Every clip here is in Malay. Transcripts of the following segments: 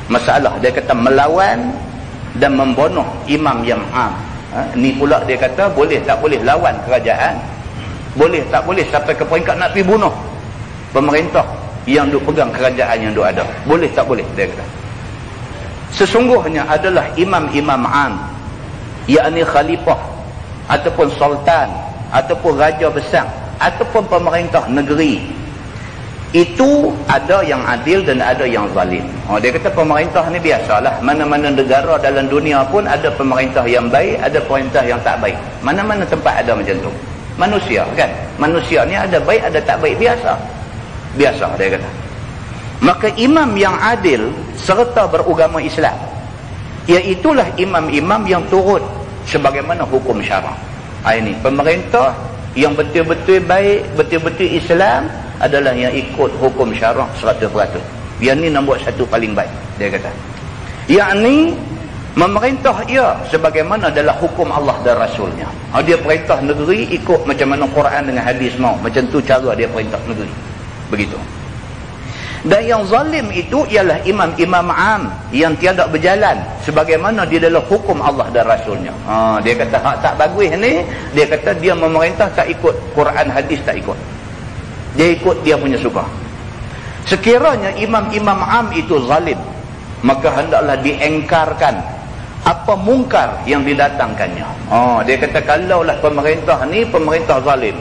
masalah. Dia kata melawan dan membunuh imam yang am. Ni pula dia kata boleh tak boleh lawan kerajaan, boleh tak boleh sampai ke peringkat nak pergi bunuh pemerintah yang duk pegang kerajaan yang duk ada, boleh tak boleh. Dia kata sesungguhnya adalah imam-imam am, yakni khalifah ataupun sultan ataupun raja besar ataupun pemerintah negeri, itu ada yang adil dan ada yang zalim. Dia kata pemerintah ni biasalah, mana-mana negara dalam dunia pun ada pemerintah yang baik, ada pemerintah yang tak baik. Mana-mana tempat ada macam tu. Manusia kan, manusia ni ada baik ada tak baik, biasa dia kata. Maka imam yang adil serta beragama Islam, iaitulah imam-imam yang turut sebagaimana hukum syarak. Ini pemerintah yang betul-betul baik, betul-betul Islam adalah yang ikut hukum syarak 100%. Yang ni nombor satu paling baik, dia kata. Yakni memerintah ia sebagaimana adalah hukum Allah dan Rasulnya. Dia perintah negeri ikut macam mana Quran dengan hadis mau, macam tu cara dia perintah negeri. Begitu. Dan yang zalim itu ialah imam-imam am yang tiada berjalan sebagaimana di dalam hukum Allah dan Rasulnya. Dia kata hak tak bagus ni, dia kata dia memerintah tak ikut Quran hadis, tak ikut. Dia ikut dia punya suka. Sekiranya imam-imam am itu zalim, maka hendaklah diengkarkan apa mungkar yang didatangkannya. Dia kata kalaulah pemerintah ni pemerintah zalim,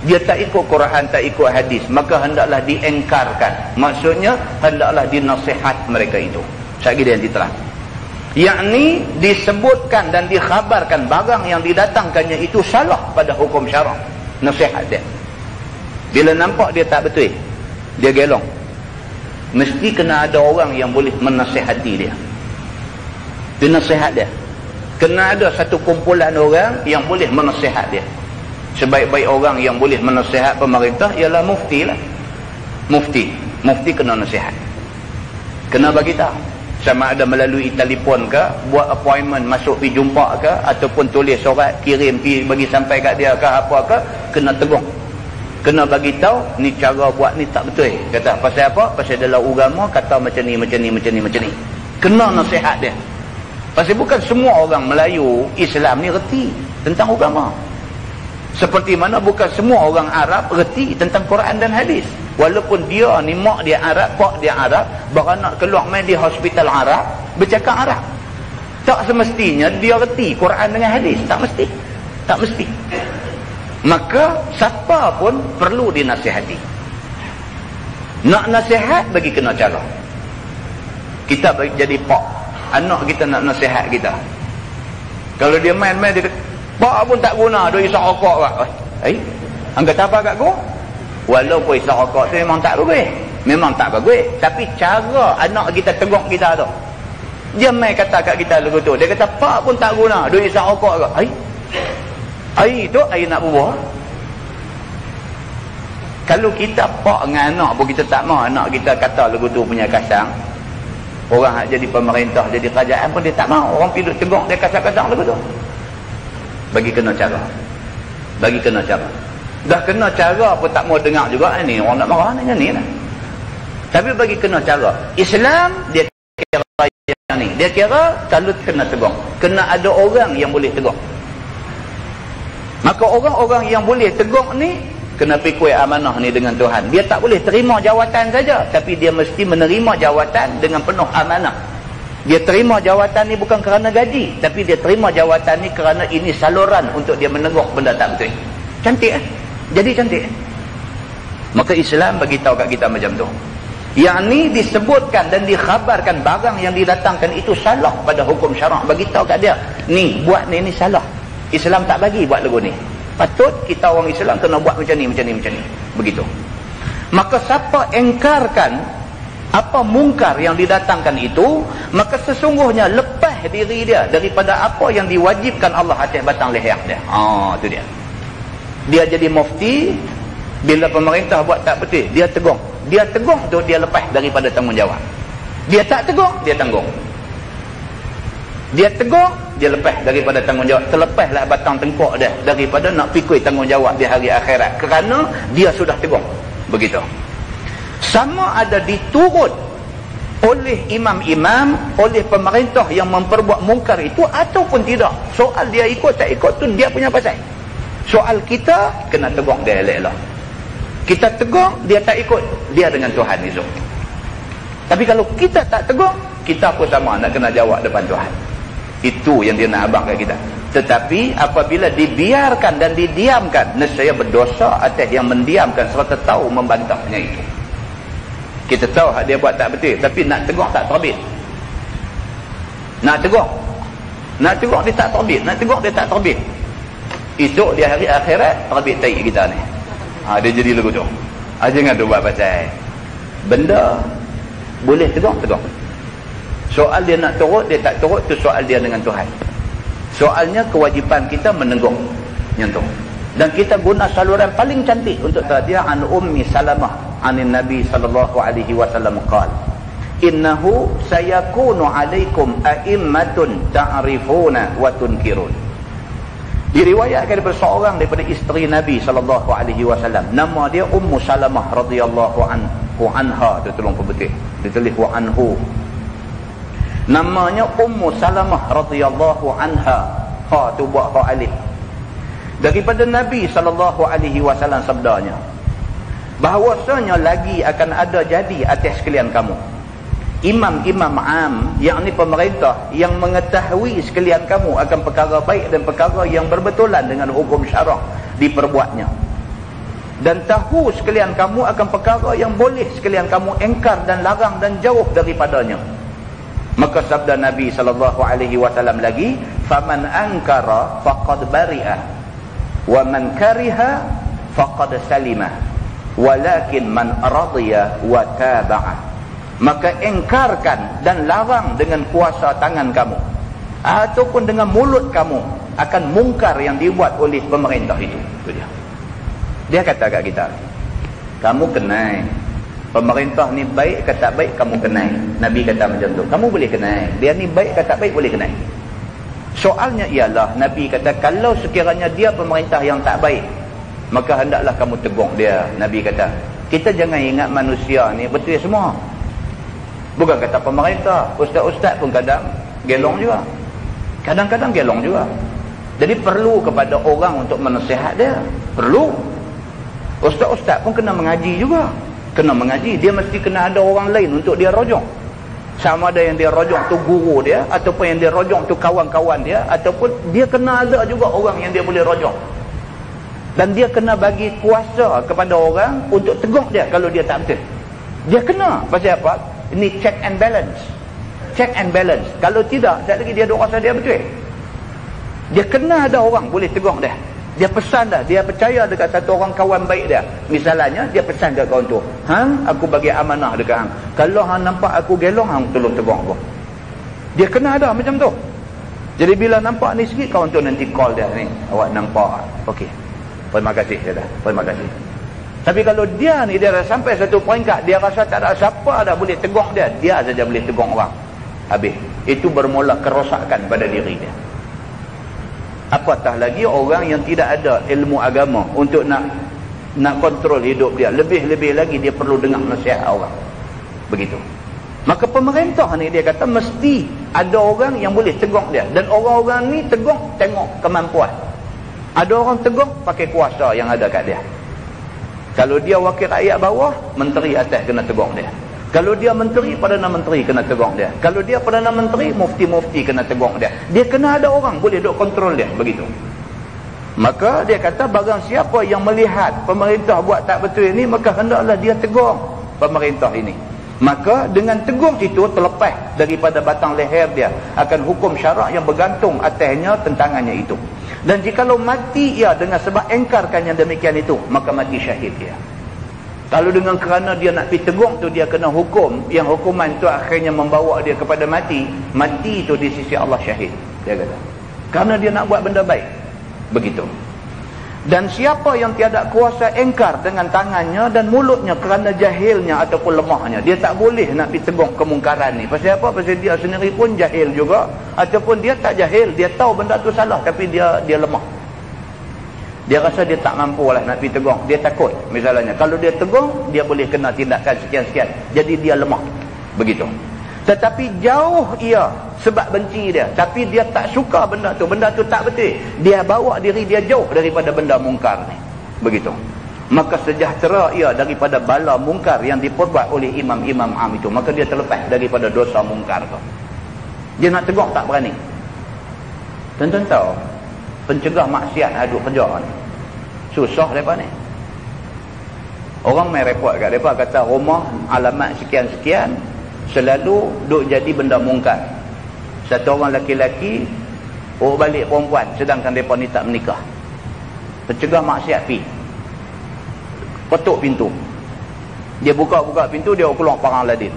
dia tak ikut Quran, tak ikut hadis, maka hendaklah diengkarkan. Maksudnya hendaklah dinasihat mereka itu. Sekali dia diterang, yakni disebutkan dan dikhabarkan barang yang didatangkannya itu salah pada hukum syarak. Nasihat dia. Bila nampak dia tak betul, dia gelong, mesti kena ada orang yang boleh menasihati dia. Dia nasihat dia. Kena ada satu kumpulan orang yang boleh menasihat dia. Sebaik-baik orang yang boleh menasihat pemerintah ialah mufti lah. Mufti kena nasihat, kena bagi tahu, sama ada melalui telefon ke, buat appointment masuk pergi jumpa ke, ataupun tulis surat kirim pergi bagi sampai kat dia ke apa ke, kena tegur, kena bagi tahu ni cara buat ni tak betul. Kata pasal apa? Pasal dalam agama kata macam ni. Kena nasihat dia. Pasal bukan semua orang Melayu Islam ni reti tentang agama. Seperti mana bukan semua orang Arab reti tentang Quran dan hadis. Walaupun dia ni mak dia Arab, pak dia Arab, beranak keluar main di hospital Arab, bercakap Arab, tak semestinya dia reti Quran dengan hadis. Tak mesti. Maka siapa pun perlu dinasihati. Nak nasihat bagi kena cara. Kita jadi pak, anak kita nak nasihat kita, kalau dia main-main dia kata, pak pun tak guna, dia isap rokok kat. Angkat apa kat gua? Walaupun isap rokok tu memang tak bagus, tapi cara anak kita tegur kita tu, dia main kata kat kita lagu tu, dia kata pak pun tak guna, dia isap rokok kat. Air tu air nak bubuh. Kalau kita pak dengan anak pun kita tak mau anak kita kata lagu tu punya kasang, orang nak jadi pemerintah, jadi kerajaan pun dia tak mau orang pergi tegur dia kasang-kasang lagu tu. Bagi kena cara. Dah kena cara pun tak mau dengar juga ni, orang nak marah dengan ni lah. Tapi bagi kena cara. Islam dia kira yang ni, dia kira kalau kena tegur, kena ada orang yang boleh tegur. Maka orang-orang yang boleh tegur ni kena pikul amanah ni dengan Tuhan. Dia tak boleh terima jawatan saja, tapi dia mesti menerima jawatan dengan penuh amanah. Dia terima jawatan ni bukan kerana gaji, tapi dia terima jawatan ni kerana ini saluran untuk dia menegur benda tak betul. Cantik jadi cantik. Maka Islam bagi tahu kat kita macam tu. Yang ni disebutkan dan dikhabarkan barang yang didatangkan itu salah pada hukum syarak. Bagi tahu kat dia, ni buat ni salah. Islam tak bagi buat lagu ni. Patut kita orang Islam kena buat macam ni. Begitu. Maka siapa engkarkan apa mungkar yang didatangkan itu, maka sesungguhnya lepas diri dia daripada apa yang diwajibkan Allah atas batang leher dia. Itu dia. Dia jadi mufti, bila pemerintah buat tak betul, dia tegur. Dia tegur tu dia lepas daripada tanggungjawab. Dia tak tegur, dia tanggung. Dia tegur, dia lepas daripada tanggungjawab. Terlepaslah batang tengkok dia daripada nak pikul tanggungjawab di hari akhirat, kerana dia sudah tegur. Begitu. Sama ada diturut oleh imam-imam, oleh pemerintah yang memperbuat mungkar itu ataupun tidak. Soal dia ikut tak ikut tu dia punya pasal. Soal kita kena tegur dia elok-elok. Kita tegur dia tak ikut, dia dengan Tuhan esok. Tapi kalau kita tak tegur, kita pun sama nak kena jawab depan Tuhan. Itu yang dia nak abang kat kita. Tetapi apabila dibiarkan dan didiamkan, nescaya berdosa atas yang mendiamkan serta tahu membantahnya itu. Kita tahu hak dia buat tak betul, tapi nak tegur tak terbit. Nak tegur dia tak terbit, nak tegur dia tak terbit. Esok di hari akhirat terbit taik kita ni. Dia jadi lagu tu. Jangan tu buat pasal benda boleh tegur. Soal dia nak turut, dia tak turut, tu soal dia dengan Tuhan. Soalnya kewajipan kita menegur yang tu. Dan kita guna saluran paling cantik untuk dia. An Ummi Salamah anin Nabi sallallahu alaihi wasallam qala innahu sayakunu alaikum a'immatun ta'rifuna wa tunkirun. Diriwayatkan daripada seorang daripada isteri Nabi sallallahu alaihi wasallam, nama dia Ummu Salamah radhiyallahu anha, tu tolong perbetul, ditulis wa anhu. Namanya Ummu Salamah radhiyallahu anha, ha tu buat ha alif. Daripada Nabi sallallahu alaihi wasallam sabdanya, bahawasanya lagi akan ada jadi atas sekalian kamu imam-imam am, yakni pemerintah yang mengetahui sekalian kamu akan perkara baik dan perkara yang berbetulan dengan hukum syarak diperbuatnya, dan tahu sekalian kamu akan perkara yang boleh sekalian kamu engkar dan larang dan jauh daripadanya. Maka sabda Nabi sallallahu alaihi wasallam lagi, faman ankara faqad bari'a wa man kariha faqad salima walakin man radiya wa taba'a. Maka engkarkan dan larang dengan kuasa tangan kamu ataupun dengan mulut kamu akan mungkar yang dibuat oleh pemerintah itu. Itu dia kata kat kita, kamu kenal pemerintah ni baik ke tak baik, kamu kenal. Nabi kata macam tu, kamu boleh kenal dia ni baik ke tak baik, boleh kenal. Soalnya ialah Nabi kata, kalau sekiranya dia pemerintah yang tak baik, maka hendaklah kamu tegur dia. Nabi kata, kita jangan ingat manusia ni betul semua. Bukan kata pemerintah, ustaz-ustaz pun kadang gelong juga, kadang-kadang gelong juga. Jadi perlu kepada orang untuk menasihat dia, perlu. Ustaz-ustaz pun kena mengaji juga, kena mengaji. Dia mesti kena ada orang lain untuk dia rojok. Sama ada yang dia rojok tu guru dia, ataupun yang dia rojok tu kawan-kawan dia, ataupun dia kena ada juga orang yang dia boleh rojok. Dan dia kena bagi kuasa kepada orang untuk tegur dia kalau dia tak betul. Dia kena. Pasal apa? Ini check and balance. Check and balance. Kalau tidak, tak lagi dia rasa dia betul. Dia kena ada orang boleh tegur dia. Dia pesan dah, dia percaya dekat satu orang kawan baik dia. Misalnya, dia pesan dekat kawan tu, hang, aku bagi amanah dekat hang. Kalau hang nampak aku gelong, hang tolong tegur aku. Dia kena ada macam tu. Jadi bila nampak ni sikit, kawan tu nanti call dia ni. Awak nampak? Okey. Terima kasih, dia dah. Terima kasih. Tapi kalau dia ni, dia dah sampai satu peringkat, dia rasa tak ada siapa dah boleh tegur dia, dia saja boleh tegur orang. Habis. Itu bermula kerosakan pada diri dia. Apatah lagi orang yang tidak ada ilmu agama untuk nak kontrol hidup dia. Lebih-lebih lagi dia perlu dengar nasihat orang. Begitu. Maka pemerintah ni dia kata mesti ada orang yang boleh tegur dia. Dan orang-orang ni tegur tengok kemampuan. Ada orang tegur pakai kuasa yang ada kat dia. Kalau dia wakil rakyat bawah, menteri atas kena tegur dia. Kalau dia menteri, Perdana Menteri kena tegur dia. Kalau dia Perdana Menteri, mufti-mufti kena tegur dia. Dia kena ada orang boleh duk kontrol dia. Begitu. Maka dia kata barang siapa yang melihat pemerintah buat tak betul ini, maka hendaklah dia tegur pemerintah ini. Maka dengan tegur itu terlepas daripada batang leher dia akan hukum syarak yang bergantung atasnya tentangannya itu. Dan jikalau mati ia dengan sebab engkarkan yang demikian itu, maka mati syahid dia. Kalau dengan kerana dia nak pergi tegur tu, dia kena hukum, yang hukuman tu akhirnya membawa dia kepada mati, mati itu di sisi Allah syahid, dia kata. Kerana dia nak buat benda baik. Begitu. Dan siapa yang tiada kuasa engkar dengan tangannya dan mulutnya kerana jahilnya ataupun lemahnya, dia tak boleh nak pergi tegur kemungkaran ni. Pasal apa? Pasal dia sendiri pun jahil juga, ataupun dia tak jahil, dia tahu benda tu salah tapi dia lemah. Dia rasa dia tak mampu lah nak pergi tegur. Dia takut. Misalnya, kalau dia tegur, dia boleh kena tindakan sekian-sekian. Jadi dia lemah. Begitu. Tetapi jauh ia sebab benci dia, tapi dia tak suka benda tu tak betul, dia bawa diri dia jauh daripada benda mungkar ni. Begitu. Maka sejahtera ia daripada bala mungkar yang diperbuat oleh imam-imam am itu. Maka dia terlepas daripada dosa mungkar tu. Dia nak tegur tak berani. Tuan-tuan tahu, pencegah maksiat aduk kerja ni susah mereka ni. Orang main report kat mereka, kata rumah alamat sekian-sekian selalu duk jadi benda mungkar. Satu orang laki-laki balik perempuan sedangkan mereka ni tak menikah. Pencegah maksiat pi ketuk pintu, dia buka pintu, dia keluar parang ladin.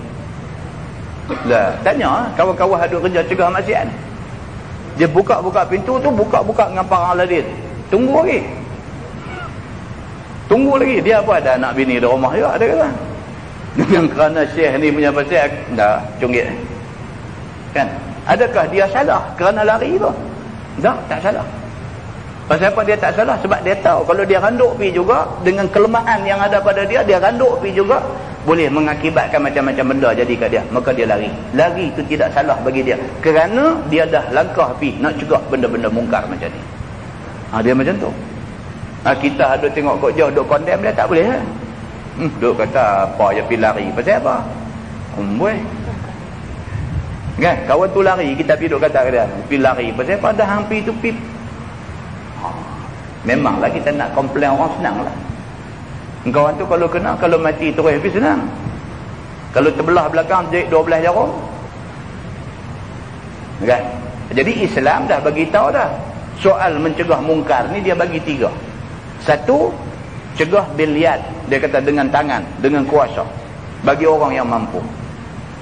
Lah, tanya kawan-kawan aduk kerja cegah maksiat ni, dia buka pintu tu, buka dengan parang ladin. Tunggu lagi, dia apa ada anak bini di rumah juga, ada kata. Dengan kerana syekh ni punya pasal dah cunggit kan. Adakah dia salah kerana lari tu? Dah, tak salah. Pasal apa dia tak salah? Sebab dia tahu kalau dia randuk pi juga, dengan kelemahan yang ada pada dia randuk pi juga boleh mengakibatkan macam-macam benda jadi kat dia. Maka dia lari itu tidak salah bagi dia, kerana dia dah langkah pi nak cegah benda-benda mungkar macam ni. Dia macam tu. Kita ada tengok kok jauh duk condemn dia, tak boleh lah. Duk kata apa je pi lari pasal apa? Boleh kan, kawan tu lari, kita pi duk kata dia pi lari pasal apa? Dah hampir tu pi. Memanglah kita nak komplain orang senang lah. Kawan tu kalau kena, kalau mati terus habis senang. Kalau terbelah belakang jahit 12 jarum kan. Jadi Islam dah bagi tahu dah, soal mencegah mungkar ni dia bagi 3. Satu, cegah bil yad, dia kata dengan tangan, dengan kuasa, bagi orang yang mampu.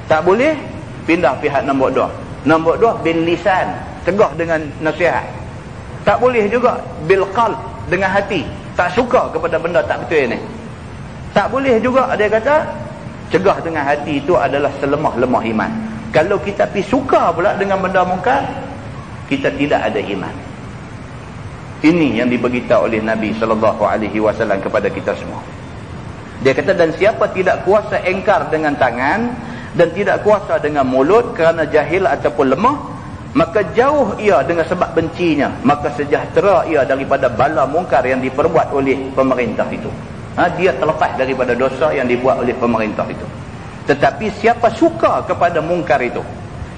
Tak boleh pindah pihak nombor 2. Nombor 2 bil lisan, cegah dengan nasihat. Tak boleh juga bil qalb, dengan hati, tak suka kepada benda tak betul ni. Tak boleh juga, dia kata cegah dengan hati itu adalah selemah-lemah iman. Kalau kita pi suka pula dengan benda mungkar, kita tidak ada iman. Ini yang diberitahu oleh Nabi SAW kepada kita semua. Dia kata, dan siapa tidak kuasa engkar dengan tangan dan tidak kuasa dengan mulut kerana jahil ataupun lemah, maka jauh ia dengan sebab bencinya, maka sejahtera ia daripada bala mungkar yang diperbuat oleh pemerintah itu. Dia terlepas daripada dosa yang dibuat oleh pemerintah itu. Tetapi siapa suka kepada mungkar itu,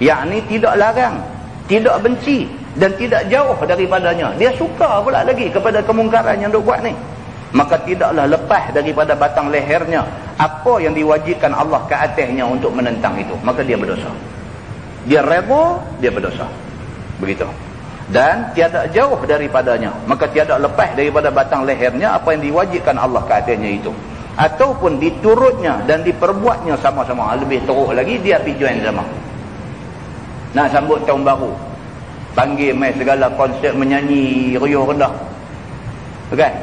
yakni tidak larang, tidak benci dan tidak jauh daripadanya, dia suka pula lagi kepada kemungkaran yang dia buat ni, maka tidaklah lepas daripada batang lehernya apa yang diwajibkan Allah ke atasnya untuk menentang itu, maka dia berdosa. Dia reda, dia berdosa. Begitu. Dan tiada jauh daripadanya, maka tiada lepas daripada batang lehernya apa yang diwajibkan Allah ke atasnya itu, ataupun diturutnya dan diperbuatnya sama-sama. Lebih teruk lagi, dia pergi join sama. Nak sambut tahun baru, panggil main segala konsep menyanyi riuh rendah, kan?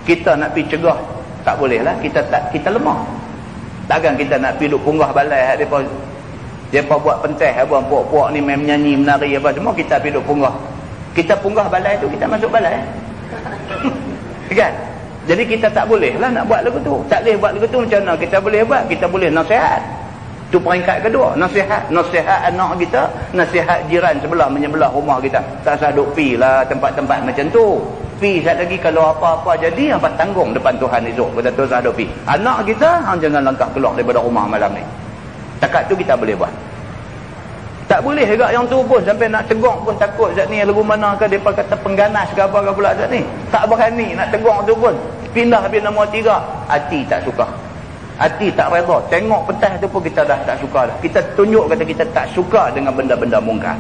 Kita nak pergi cegah, tak boleh lah. Kita lemah. Takkan kita nak pergi duk punggah balai mereka buat pentas apa, puak-puak ni main menyanyi menari apa semua, kita pergi duk punggah. Kita punggah balai tu, kita masuk balai kan? Jadi kita tak boleh lah nak buat lagu tu. Tak boleh buat lagu tu, macam mana kita boleh buat? Kita boleh nasihat. Tu peringkat kedua, nasihat anak kita, nasihat jiran sebelah menyebelah rumah kita. Tak usah duk pi lah tempat-tempat macam tu. Pi sekali lagi kalau apa-apa jadi, apa tanggung depan Tuhan esok. Kita tu usah duk pi. Anak kita jangan langkah keluar daripada rumah malam ni. Takat tu kita boleh buat. Tak boleh juga yang tu pun sampai nak tegur pun takut zat ni lagu mana ke, depa kata pengganas ke apa ke pula zat ni. Tak berani nak tegur tu pun. Pindah habis nombor 3, hati tak suka. Hati tak reda. Tengok pentas tu pun kita dah tak suka dah. Kita tunjuk kata kita tak suka dengan benda-benda mungkar.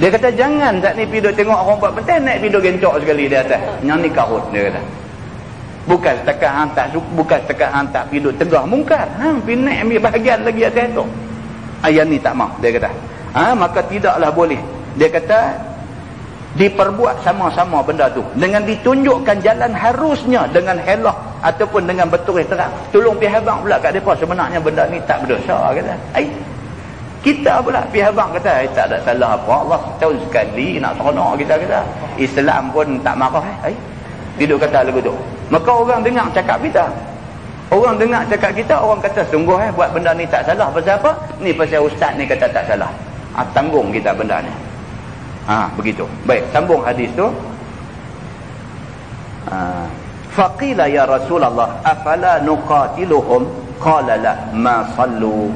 Dia kata jangan zat ni pergi duk tengok orang buat pentas, naik pergi duk gencok sekali di atas. Yang ni karut, dia kata. Bukan setakat hang tak suka, bukan setakat hang tak pergi duk tegah mungkar, hang pergi naik ambil bahagian lagi atas tu. Ayat ni tak mau, dia kata. Maka tidaklah boleh, dia kata, diperbuat sama-sama benda tu dengan ditunjukkan jalan harusnya dengan helah ataupun dengan bertulis terang. Tolong pihak abang pula kat depa, sebenarnya benda ni tak berdosa, kata. Kita pula pihak abang kata tak ada salah apa, Allah setahun sekali nak seronok kita kata. Islam pun tak marah. Tidur kata lagu tu. Maka orang dengar cakap kita, Orang dengar cakap kita, orang kata sungguh buat benda ni tak salah. Pasal apa? Ni pasal ustaz ni kata tak salah. Tanggung kita benda ni. Begitu. Baik, sambung hadis tu. Faqila ya Rasulullah afala nuqatiluhum qala la ma sallu.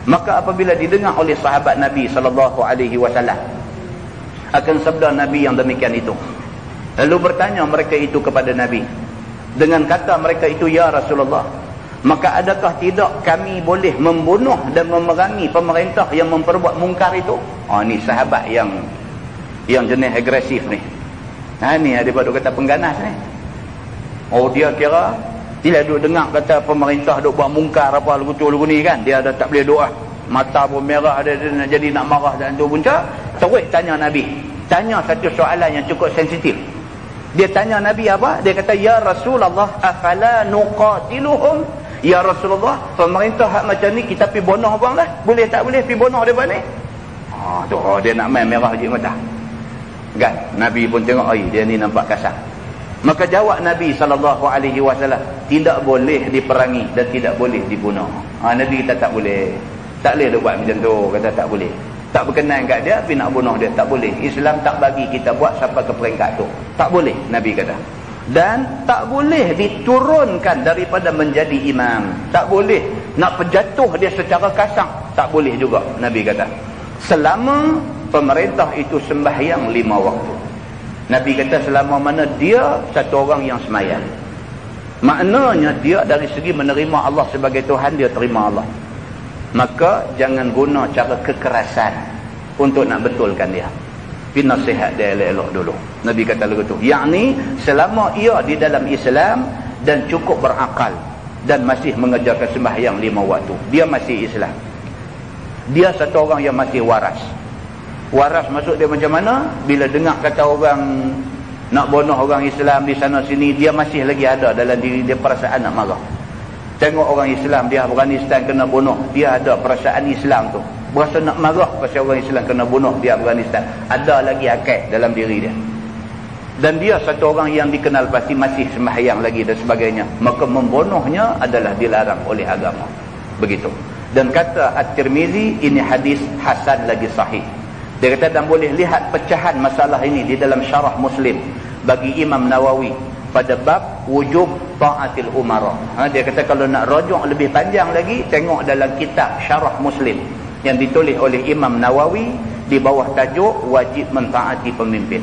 Maka apabila didengar oleh sahabat Nabi sallallahu alaihi wasallam akan sabda Nabi yang demikian itu, lalu bertanya mereka itu kepada Nabi dengan kata mereka itu, ya Rasulullah, maka adakah tidak kami boleh membunuh dan memerangi pemerintah yang memperbuat mungkar itu? Ni sahabat yang jenis agresif ni. Ni daripada kata pengganas ni. Dia kira dia duk dengar kata pemerintah duk buat mungkar apa lagu ni kan, dia dah tak boleh doa, mata pun merah, dia nak jadi nak marah dan tu punca. Terus tanya Nabi, tanya satu soalan yang cukup sensitif. Dia tanya Nabi apa? Dia kata, ya Rasulullah afala nuqatiluhum. Ya Rasulullah, pemerintah hak macam ni kita pergi bunuh bang lah, boleh tak boleh pergi bunuh dia ni? Dia nak main merah je mata kan. Nabi pun tengok, dia ni nampak kasar. Maka jawab Nabi SAW, tidak boleh diperangi dan tidak boleh dibunuh. Nabi kata tak boleh. Tak boleh dia buat macam tu. Kata tak boleh. Tak berkenan kat dia, tapi nak bunuh dia. Tak boleh. Islam tak bagi kita buat sampai ke peringkat tu. Tak boleh, Nabi kata. Dan tak boleh diturunkan daripada menjadi imam. Tak boleh nak penjatuh dia secara kasar. Tak boleh juga, Nabi kata. Selama pemerintah itu sembahyang 5 waktu. Nabi kata selama mana dia satu orang yang semayang. Maknanya dia dari segi menerima Allah sebagai Tuhan, dia terima Allah. Maka jangan guna cara kekerasan untuk nak betulkan dia. Tapi nasihat dia elok-elok dulu. Nabi kata begitu. Yakni selama ia di dalam Islam dan cukup berakal dan masih mengerjakan sembahyang 5 waktu, dia masih Islam. Dia satu orang yang masih waras. Waras maksud dia macam mana? Bila dengar kata orang nak bunuh orang Islam di sana sini, dia masih lagi ada dalam diri dia perasaan nak marah. Tengok orang Islam di Afghanistan kena bunuh, dia ada perasaan Islam tu. Berasa nak marah pasal orang Islam kena bunuh di Afghanistan. Ada lagi akal dalam diri dia. Dan dia satu orang yang dikenal pasti masih sembahyang lagi dan sebagainya. Maka membunuhnya adalah dilarang oleh agama. Begitu. Dan kata At-Tirmizi, ini hadis hasan lagi sahih. Dia kata, dan boleh lihat pecahan masalah ini di dalam syarah Muslim bagi Imam Nawawi pada bab wujub ta'atil umara. Dia kata kalau nak rujuk lebih panjang lagi, tengok dalam kitab syarah Muslim yang ditulis oleh Imam Nawawi di bawah tajuk wajib mentaati pemimpin.